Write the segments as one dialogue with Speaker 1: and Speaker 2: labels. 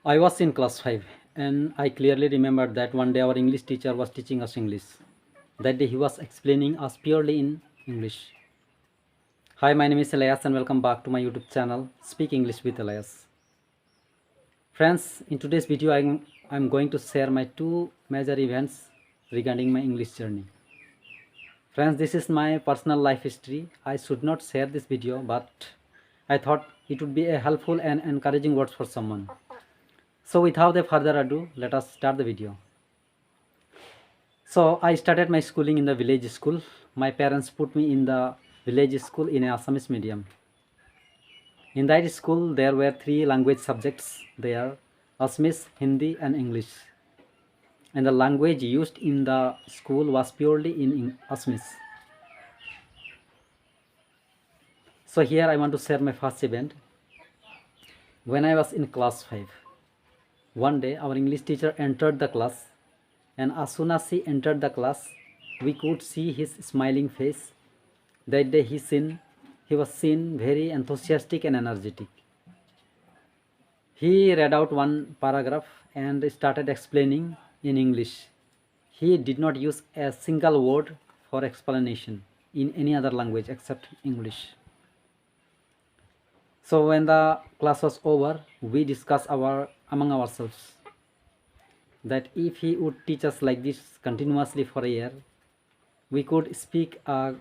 Speaker 1: I was in class 5 and I clearly remember that one day our English teacher was teaching us English. That day he was explaining us purely in English. Hi, my name is Elias and welcome back to my YouTube channel Speak English with Elias. Friends, in today's video I'm going to share my two major events regarding my English journey. Friends, this is my personal life history. I should not share this video, but I thought it would be a helpful and encouraging words for someone. So without a further ado, let us start the video. So I started my schooling in the village school. My parents put me in the village school in a Assamese medium. In that school, there were three language subjects there: Assamese, Hindi, and English. And the language used in the school was purely in Assamese. So here I want to share my first event. When I was in class 5, one day our English teacher entered the class, and as soon as he entered the class, we could see his smiling face. That day he was seen very enthusiastic and energetic. He read out one paragraph and started explaining in English. He did not use a single word for explanation in any other language except English. So when the class was over, we discussed among ourselves that if he would teach us like this continuously for a year, we could speak a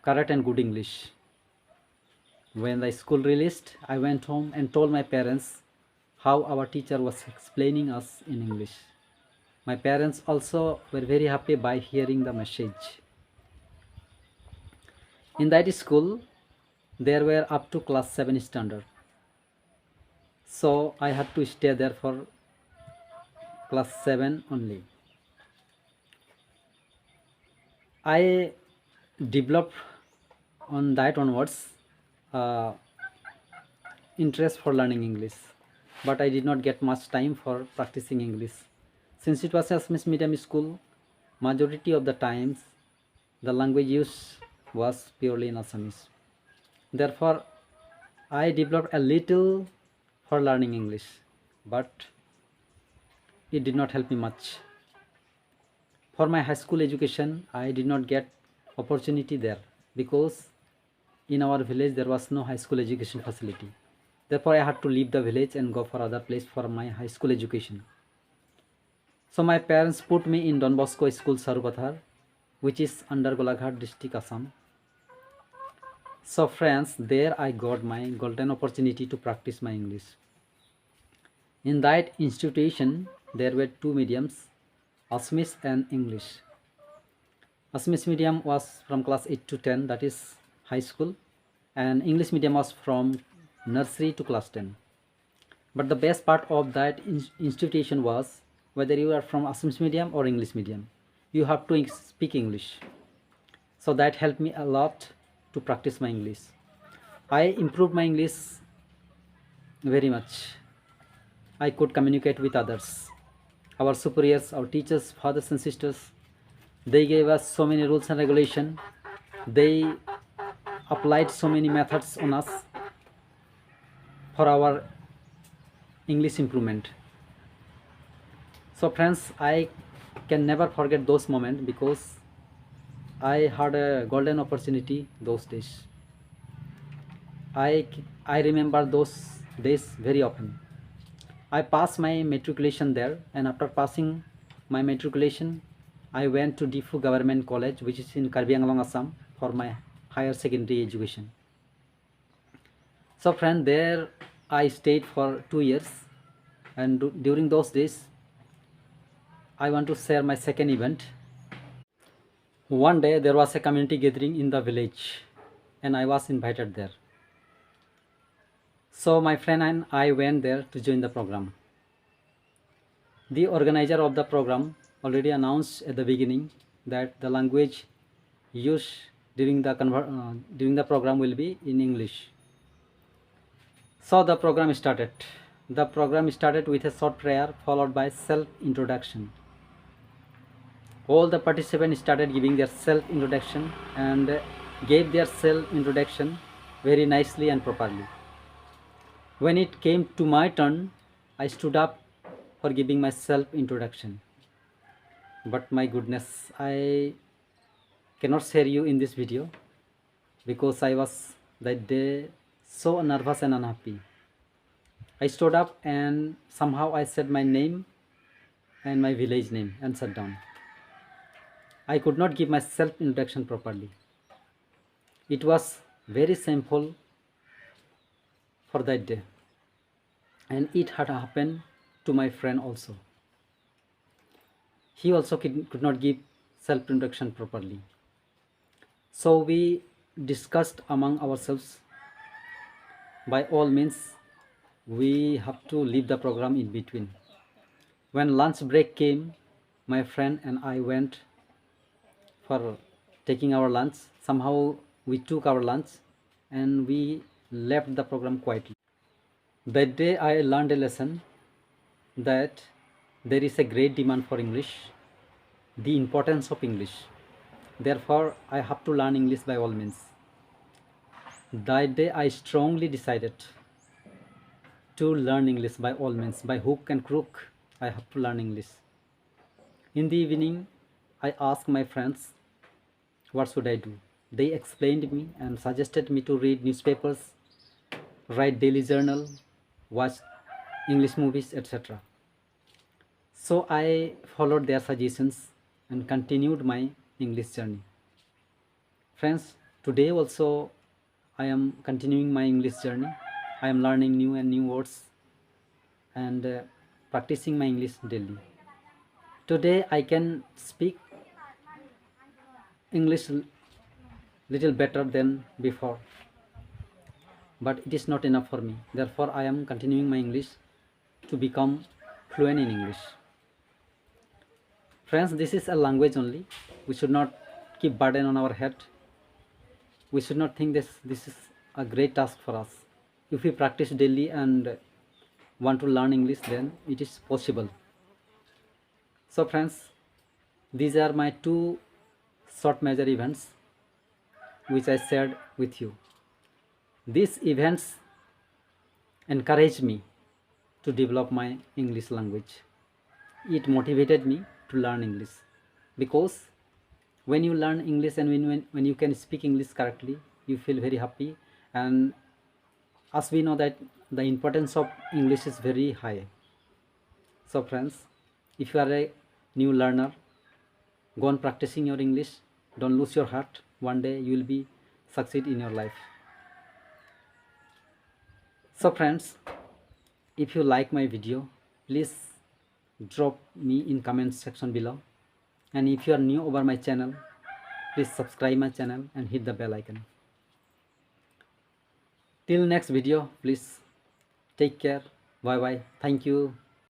Speaker 1: correct and good English. When the school released, I went home and told my parents how our teacher was explaining us in English. My parents also were very happy by hearing the message. In that school, there were up to class 7 standard. So I had to stay there for class 7 only. I developed on that onwards interest for learning English, but I did not get much time for practicing English. Since it was a Assamese medium school, majority of the times the language used was purely in Assamese. Therefore, I developed a little for learning English, but it did not help me much. For my high school education, I did not get opportunity there because in our village there was no high school education facility. Therefore, I had to leave the village and go for other place for my high school education. So my parents put me in Don Bosco School, Sarupathar, which is under Golaghat district, Assam. So friends, there I got my golden opportunity to practice my English. In that institution, there were two mediums, Assamese and English. Assamese medium was from class 8 to 10, that is high school, and English medium was from nursery to class 10. But the best part of that institution was whether you are from Assamese medium or English medium, you have to speak English. So that helped me a lot to practice my English. I improved my English very much. I could communicate with others. Our superiors, our teachers, fathers and sisters, they gave us so many rules and regulations. They applied so many methods on us for our English improvement. So friends, I can never forget those moments because I had a golden opportunity those days. I remember those days very often. I passed my matriculation there, and after passing my matriculation, I went to Difu Government College, which is in Karbi Anglong, Assam, for my higher secondary education. So friend, there I stayed for 2 years, and during those days, I want to share my second event. One day there was a community gathering in the village, and I was invited there. So my friend and I went there to join the program. The organizer of the program already announced at the beginning that the language used during the program will be in English. So the program started. The program started with a short prayer followed by self-introduction. All the participants started giving their self-introduction and gave their self-introduction very nicely and properly. When it came to my turn, I stood up for giving myself introduction. But my goodness, I cannot share you in this video because I was that day so nervous and unhappy. I stood up and somehow I said my name and my village name and sat down. I could not give myself introduction properly. It was very shameful for that day, and it had happened to my friend also. He also could not give self introduction properly. So we discussed among ourselves, by all means, we have to leave the program in between. When lunch break came, my friend and I went for taking our lunch. Somehow we took our lunch and we left the program quietly. That day I learned a lesson that there is a great demand for English, the importance of English. Therefore, I have to learn English by all means. That day I strongly decided to learn English by all means. By hook and crook, I have to learn English. In the evening, I asked my friends, what should I do? They explained me and suggested me to read newspapers, write daily journal, watch English movies, etc. So I followed their suggestions and continued my English journey. Friends, today also I am continuing my English journey. I am learning new and new words and practicing my English daily. Today I can speak English little better than before, but it is not enough for me. Therefore, I am continuing my English to become fluent in English. Friends, this is a language only. We should not keep burden on our head. We should not think this is a great task for us. If we practice daily and want to learn English, then it is possible. So friends, these are my two short major events which I shared with you. These events encouraged me to develop my English language. It motivated me to learn English because when you learn English and when you can speak English correctly, you feel very happy. And as we know that the importance of English is very high. So friends, if you are a new learner, go on practicing your English. Don't lose your heart. One day you will be succeed in your life. So friends, if you like my video, please drop me in comment section below. And if you are new over my channel, please subscribe my channel and hit the bell icon. Till next video, please take care. Bye bye. Thank you.